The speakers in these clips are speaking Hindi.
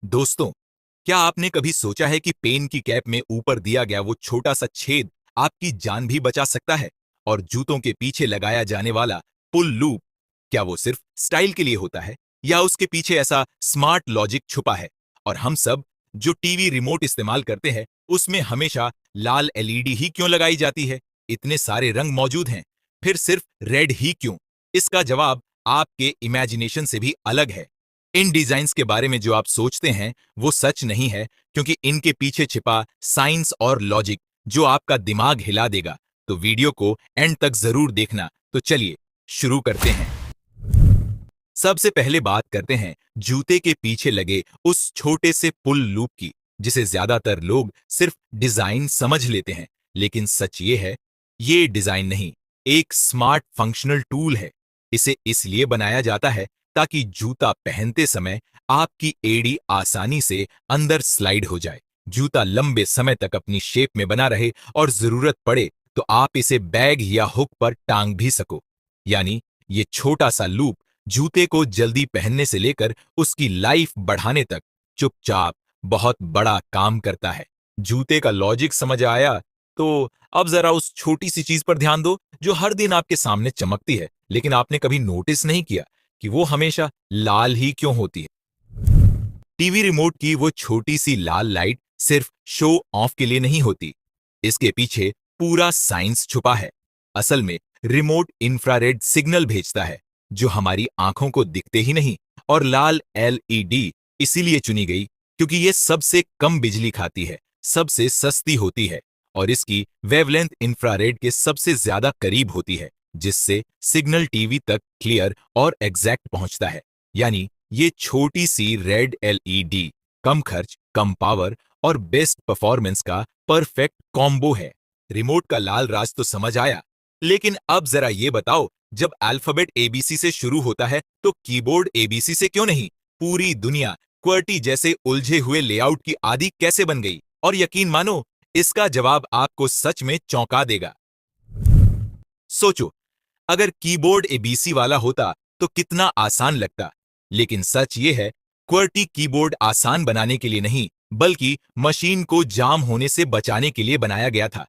दोस्तों, क्या आपने कभी सोचा है कि पेन की कैप में ऊपर दिया गया वो छोटा सा छेद आपकी जान भी बचा सकता है? और जूतों के पीछे लगाया जाने वाला पुल लूप, क्या वो सिर्फ स्टाइल के लिए होता है या उसके पीछे ऐसा स्मार्ट लॉजिक छुपा है? और हम सब जो टीवी रिमोट इस्तेमाल करते हैं उसमें हमेशा लाल एलईडी ही क्यों लगाई जाती है? इतने सारे रंग मौजूद हैं, फिर सिर्फ रेड ही क्यों? इसका जवाब आपके इमेजिनेशन से भी अलग है। इन डिजाइन्स के बारे में जो आप सोचते हैं वो सच नहीं है, क्योंकि इनके पीछे छिपा साइंस और लॉजिक जो आपका दिमाग हिला देगा। तो वीडियो को एंड तक जरूर देखना। तो चलिए शुरू करते हैं। सबसे पहले बात करते हैं जूते के पीछे लगे उस छोटे से पुल लूप की, जिसे ज्यादातर लोग सिर्फ डिजाइन समझ लेते हैं। लेकिन सच ये है, ये डिजाइन नहीं, एक स्मार्ट फंक्शनल टूल है। इसे इसलिए बनाया जाता है ताकि जूता पहनते समय आपकी एड़ी आसानी से अंदर स्लाइड हो जाए, जूता लंबे समय तक अपनी शेप में बना रहे और जरूरत पड़े तो आप इसे बैग या हुक पर टांग भी सको। यानी ये छोटा सा लूप जूते को जल्दी पहनने से लेकर उसकी लाइफ बढ़ाने तक चुपचाप बहुत बड़ा काम करता है। जूते का लॉजिक समझ आया? तो अब जरा उस छोटी सी चीज पर ध्यान दो जो हर दिन आपके सामने चमकती है, लेकिन आपने कभी नोटिस नहीं किया कि वो हमेशा लाल ही क्यों होती है। टीवी रिमोट की वो छोटी सी लाल लाइट सिर्फ शो ऑफ के लिए नहीं होती, इसके पीछे पूरा साइंस छुपा है। असल में रिमोट इंफ्रारेड सिग्नल भेजता है जो हमारी आंखों को दिखते ही नहीं, और लाल एलईडी इसीलिए चुनी गई क्योंकि ये सबसे कम बिजली खाती है, सबसे सस्ती होती है और इसकी वेवलेंथ इंफ्रारेड के सबसे ज्यादा करीब होती है, जिससे सिग्नल टीवी तक क्लियर और एग्जैक्ट पहुंचता है। यानी ये छोटी सी रेड एलईडी कम खर्च, कम पावर और बेस्ट परफॉर्मेंस का परफेक्ट कॉम्बो है। रिमोट का लाल राज तो समझ आया, लेकिन अब जरा ये बताओ, जब अल्फाबेट एबीसी से शुरू होता है तो कीबोर्ड एबीसी से क्यों नहीं? पूरी दुनिया क्वर्टी जैसे उलझे हुए लेआउट की आदी कैसे बन गई? और यकीन मानो, इसका जवाब आपको सच में चौंका देगा। सोचो, अगर कीबोर्ड एबीसी वाला होता तो कितना आसान लगता। लेकिन सच ये है, क्वर्टी कीबोर्ड आसान बनाने के लिए नहीं, बल्कि मशीन को जाम होने से बचाने के लिए बनाया गया था।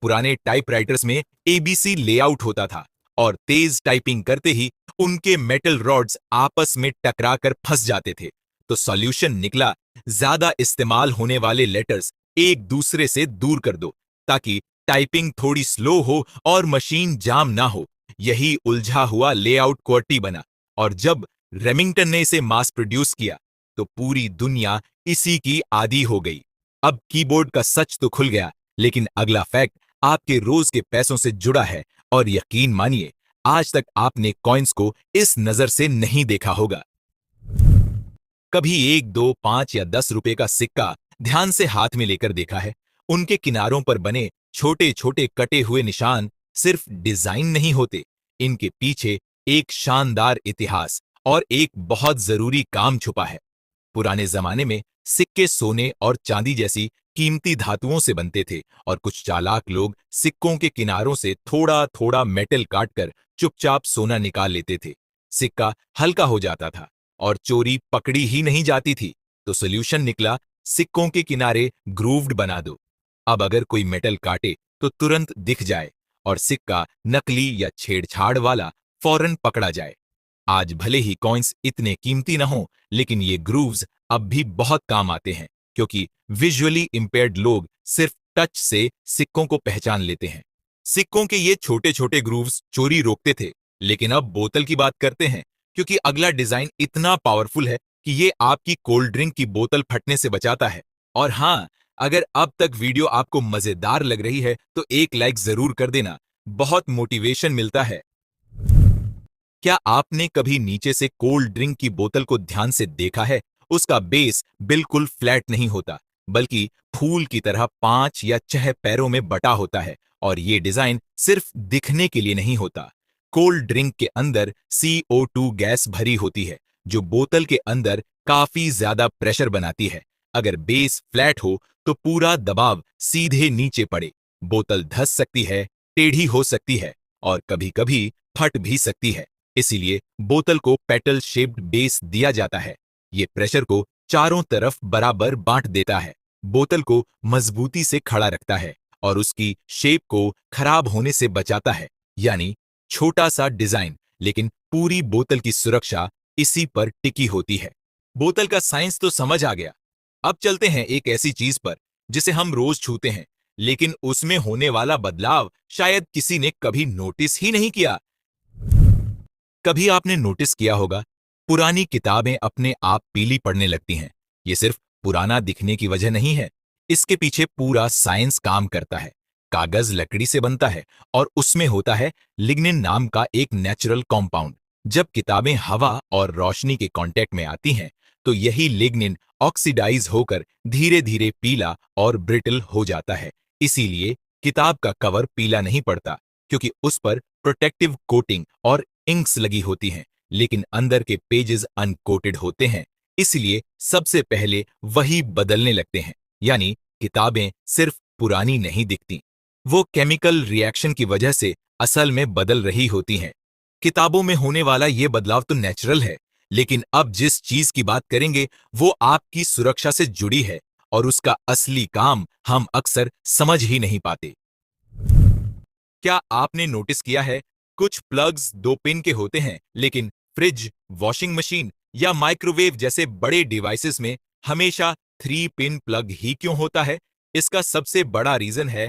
पुराने टाइपराइटर्स में एबीसी लेआउट होता था और तेज टाइपिंग करते ही उनके मेटल रॉड्स आपस में टकराकर फंस जाते थे। तो सॉल्यूशन निकला, ज्यादा इस्तेमाल होने वाले लेटर्स एक दूसरे से दूर कर दो ताकि टाइपिंग थोड़ी स्लो हो और मशीन जाम ना हो। यही उलझा हुआ लेआउट क्वर्टी बना, और जब रेमिंगटन ने इसे मास प्रोड्यूस किया तो पूरी दुनिया इसी की आदी हो गई। अब कीबोर्ड का सच तो खुल गया, लेकिन अगला फैक्ट आपके रोज के पैसों से जुड़ा है। और यकीन मानिए, आज तक आपने कॉइन्स को इस नजर से नहीं देखा होगा। कभी 1, 2, 5 या 10 रुपए का सिक्का ध्यान से हाथ में लेकर देखा है? उनके किनारों पर बने छोटे छोटे कटे हुए निशान सिर्फ डिजाइन नहीं होते, इनके पीछे एक शानदार इतिहास और एक बहुत जरूरी काम छुपा है। पुराने जमाने में सिक्के सोने और चांदी जैसी कीमती धातुओं से बनते थे, और कुछ चालाक लोग सिक्कों के किनारों से थोड़ा थोड़ा मेटल काटकर चुपचाप सोना निकाल लेते थे। सिक्का हल्का हो जाता था और चोरी पकड़ी ही नहीं जाती थी। तो सॉल्यूशन निकला, सिक्कों के किनारे ग्रूव्ड बना दो। अब अगर कोई मेटल काटे तो तुरंत दिख जाए और सिक्का नकली या छेड़छाड़ वाला फौरन पकड़ा जाए। आज भले ही कॉइन्स इतने कीमती न हो, लेकिन ये ग्रूव्स अब भी बहुत काम आते हैं, क्योंकि विजुअली इंपेयर्ड लोग सिर्फ टच से सिक्कों को पहचान लेते हैं। सिक्कों के ये छोटे छोटे ग्रूव्स चोरी रोकते थे, लेकिन अब बोतल की बात करते हैं, क्योंकि अगला डिजाइन इतना पावरफुल है कि ये आपकी कोल्ड ड्रिंक की बोतल फटने से बचाता है। और हाँ, अगर अब तक वीडियो आपको मजेदार लग रही है तो एक लाइक जरूर कर देना, बहुत मोटिवेशन मिलता है। क्या आपने कभी नीचे से कोल्ड ड्रिंक की बोतल को ध्यान से देखा है? उसका बेस बिल्कुल फ्लैट नहीं होता, बल्कि फूल की तरह 5 या 6 पैरों में बटा होता है। और ये डिजाइन सिर्फ दिखने के लिए नहीं होता। कोल्ड ड्रिंक के अंदर CO2 गैस भरी होती है, जो बोतल के अंदर काफी ज्यादा प्रेशर बनाती है। अगर बेस फ्लैट हो तो पूरा दबाव सीधे नीचे पड़े, बोतल धंस सकती है, टेढ़ी हो सकती है और कभी-कभी फट भी सकती है। इसीलिए बोतल को पेटल शेप्ड बेस दिया जाता है। ये प्रेशर को चारों तरफ बराबर बांट देता है, बोतल को मजबूती से खड़ा रखता है और उसकी शेप को खराब होने से बचाता है। यानी छोटा सा डिजाइन, लेकिन पूरी बोतल की सुरक्षा इसी पर टिकी होती है। बोतल का साइंस तो समझ आ गया। अब चलते हैं एक ऐसी चीज पर जिसे हम रोज छूते हैं, लेकिन उसमें होने वाला बदलाव शायद किसी ने कभी नोटिस ही नहीं किया। कभी आपने नोटिस किया होगा, पुरानी किताबें अपने आप पीली पड़ने लगती हैं। ये सिर्फ पुराना दिखने की वजह नहीं है, इसके पीछे पूरा साइंस काम करता है। कागज लकड़ी से बनता है और उसमें होता है लिग्निन नाम का एक नेचुरल कंपाउंड। जब किताबें हवा और रोशनी के कांटेक्ट में आती हैं, तो यही लिग्निन ऑक्सीडाइज होकर धीरे धीरे पीला और ब्रिटल हो जाता है। इसीलिए किताब का कवर पीला नहीं पड़ता, क्योंकि उस पर प्रोटेक्टिव कोटिंग और इंक्स लगी होती हैं, लेकिन अंदर के पेजेस अनकोटेड होते हैं। इसलिए सबसे पहले वही बदलने लगते हैं। यानी किताबें सिर्फ पुरानी नहीं दिखती, वो केमिकल रिएक्शन की वजह से असल में बदल रही होती हैं। किताबों में होने वाला ये बदलाव तो नेचुरल है, लेकिन अब जिस चीज की बात करेंगे वो आपकी सुरक्षा से जुड़ी है और उसका असली काम हम अक्सर समझ ही नहीं पाते। क्या आपने नोटिस किया है, कुछ प्लग्स 2 पिन के होते हैं, लेकिन फ्रिज, वॉशिंग मशीन या माइक्रोवेव जैसे बड़े डिवाइसेस में हमेशा 3 पिन प्लग ही क्यों होता है? इसका सबसे बड़ा रीजन है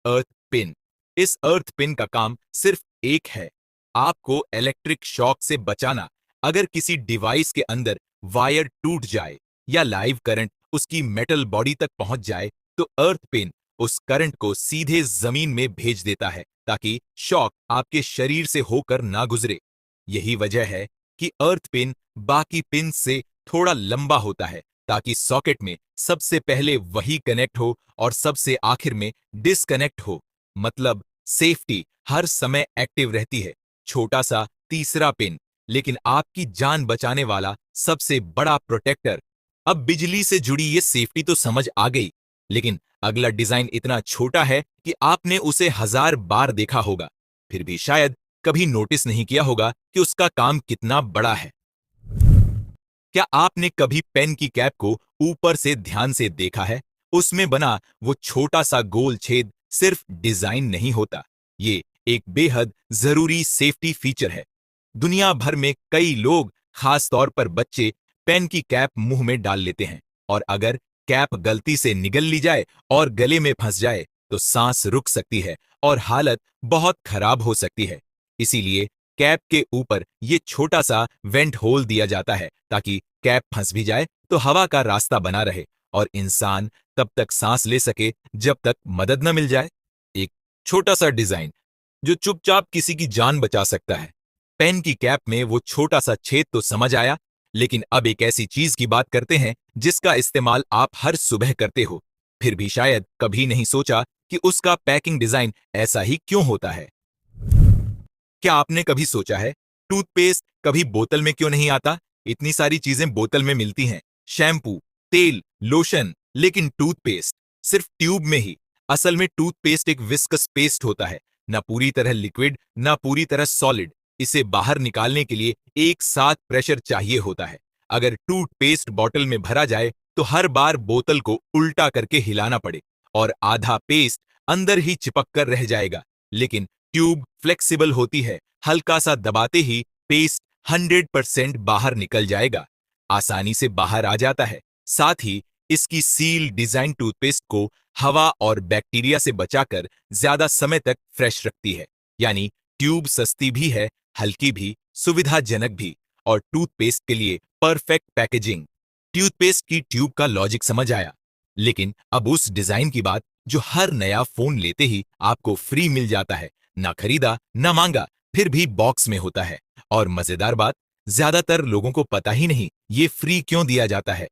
अर्थ पिन। इस अर्थ पिन का काम सिर्फ एक है, आपको इलेक्ट्रिक शॉक से बचाना। अगर किसी डिवाइस के अंदर वायर टूट जाए या लाइव करंट उसकी मेटल बॉडी तक पहुंच जाए, तो अर्थ पिन उस करंट को सीधे जमीन में भेज देता है, ताकि शॉक आपके शरीर से होकर ना गुजरे। यही वजह है कि अर्थ पिन बाकी पिन से थोड़ा लंबा होता है, ताकि सॉकेट में सबसे पहले वही कनेक्ट हो और सबसे आखिर में डिस्कनेक्ट हो। मतलब सेफ्टी हर समय एक्टिव रहती है। छोटा सा तीसरा पिन, लेकिन आपकी जान बचाने वाला सबसे बड़ा प्रोटेक्टर। अब बिजली से जुड़ी ये सेफ्टी तो समझ आ गई, लेकिन अगला डिजाइन इतना छोटा है कि आपने उसे 1000 बार देखा होगा, फिर भी शायद कभी नोटिस नहीं किया होगा कि उसका काम कितना बड़ा है। क्या आपने कभी पेन की कैप को ऊपर से ध्यान से देखा है? उसमें बना वो छोटा सा गोल छेद सिर्फ डिजाइन नहीं होता, ये एक बेहद जरूरी सेफ्टी फीचर है। दुनिया भर में कई लोग, खास तौर पर बच्चे, पेन की कैप मुंह में डाल लेते हैं, और अगर कैप गलती से निगल ली जाए और गले में फंस जाए तो सांस रुक सकती है और हालत बहुत खराब हो सकती है। इसीलिए कैप के ऊपर ये छोटा सा वेंट होल दिया जाता है, ताकि कैप फंस भी जाए तो हवा का रास्ता बना रहे और इंसान तब तक सांस ले सके जब तक मदद न मिल जाए। एक छोटा सा डिजाइन जो चुपचाप किसी की जान बचा सकता है। पेन की कैप में वो छोटा सा छेद तो समझ आया, लेकिन अब एक ऐसी चीज की बात करते हैं जिसका इस्तेमाल आप हर सुबह करते हो, फिर भी शायद कभी नहीं सोचा कि उसका पैकिंग डिजाइन ऐसा ही क्यों होता है। क्या आपने कभी सोचा है, टूथपेस्ट कभी बोतल में क्यों नहीं आता? इतनी सारी चीजें बोतल में मिलती हैं, शैम्पू, तेल, लोशन, लेकिन टूथपेस्ट सिर्फ ट्यूब में ही। असल में टूथपेस्ट एक विस्कस पेस्ट होता है, ना पूरी तरह लिक्विड ना पूरी तरह सॉलिड। इसे बाहर निकालने के लिए एक साथ प्रेशर चाहिए होता है। अगर टूथपेस्ट बॉटल में भरा जाए तो हर बार बोतल को उल्टा करके हिलाना पड़े और आधा पेस्ट अंदर ही चिपक कर रह जाएगा। लेकिन ट्यूब फ्लेक्सिबल होती है, हल्का सा दबाते ही पेस्ट 100% बाहर निकल जाएगा, आसानी से बाहर आ जाता है। साथ ही इसकी सील डिजाइन टूथपेस्ट को हवा और बैक्टीरिया से बचाकर ज्यादा समय तक फ्रेश रखती है। यानी ट्यूब सस्ती भी है, हल्की भी, सुविधाजनक भी, और टूथपेस्ट के लिए परफेक्ट पैकेजिंग। टूथपेस्ट की ट्यूब का लॉजिक समझ आया, लेकिन अब उस डिजाइन की बात जो हर नया फोन लेते ही आपको फ्री मिल जाता है। ना खरीदा ना मांगा, फिर भी बॉक्स में होता है। और मजेदार बात, ज्यादातर लोगों को पता ही नहीं ये फ्री क्यों दिया जाता है।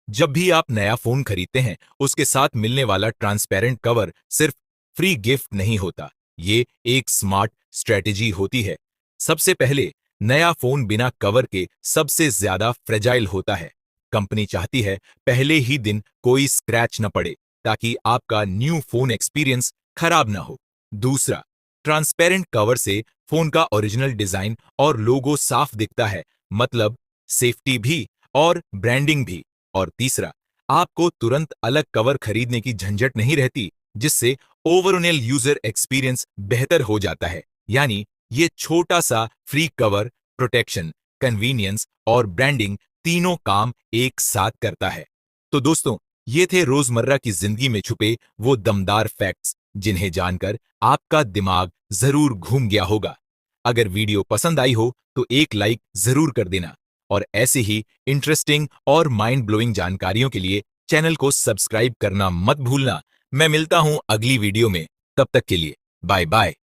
जब भी आप नया फोन खरीदते हैं, उसके साथ मिलने वाला ट्रांसपेरेंट कवर सिर्फ फ्री गिफ्ट नहीं होता, ये एक स्मार्ट स्ट्रेटेजी होती है। सबसे पहले, नया फोन बिना कवर के सबसे ज्यादा फ्रेजाइल होता है। कंपनी चाहती है पहले ही दिन कोई स्क्रैच न पड़े, ताकि आपका न्यू फोन एक्सपीरियंस खराब ना हो। दूसरा, ट्रांसपेरेंट कवर से फोन का ओरिजिनल डिजाइन और लोगो साफ दिखता है, मतलब सेफ्टी भी और ब्रांडिंग भी। और तीसरा, आपको तुरंत अलग कवर खरीदने की झंझट नहीं रहती, जिससे ओवरऑल यूजर एक्सपीरियंस बेहतर हो जाता है। यानी ये छोटा सा फ्री कवर प्रोटेक्शन, कन्वीनियंस और ब्रांडिंग तीनों काम एक साथ करता है। तो दोस्तों, ये थे रोजमर्रा की जिंदगी में छुपे वो दमदार फैक्ट्स, जिन्हें जानकर आपका दिमाग जरूर घूम गया होगा। अगर वीडियो पसंद आई हो तो एक लाइक जरूर कर देना, और ऐसे ही इंटरेस्टिंग और माइंड ब्लोइंग जानकारियों के लिए चैनल को सब्सक्राइब करना मत भूलना। मैं मिलता हूं अगली वीडियो में, तब तक के लिए बाय बाय।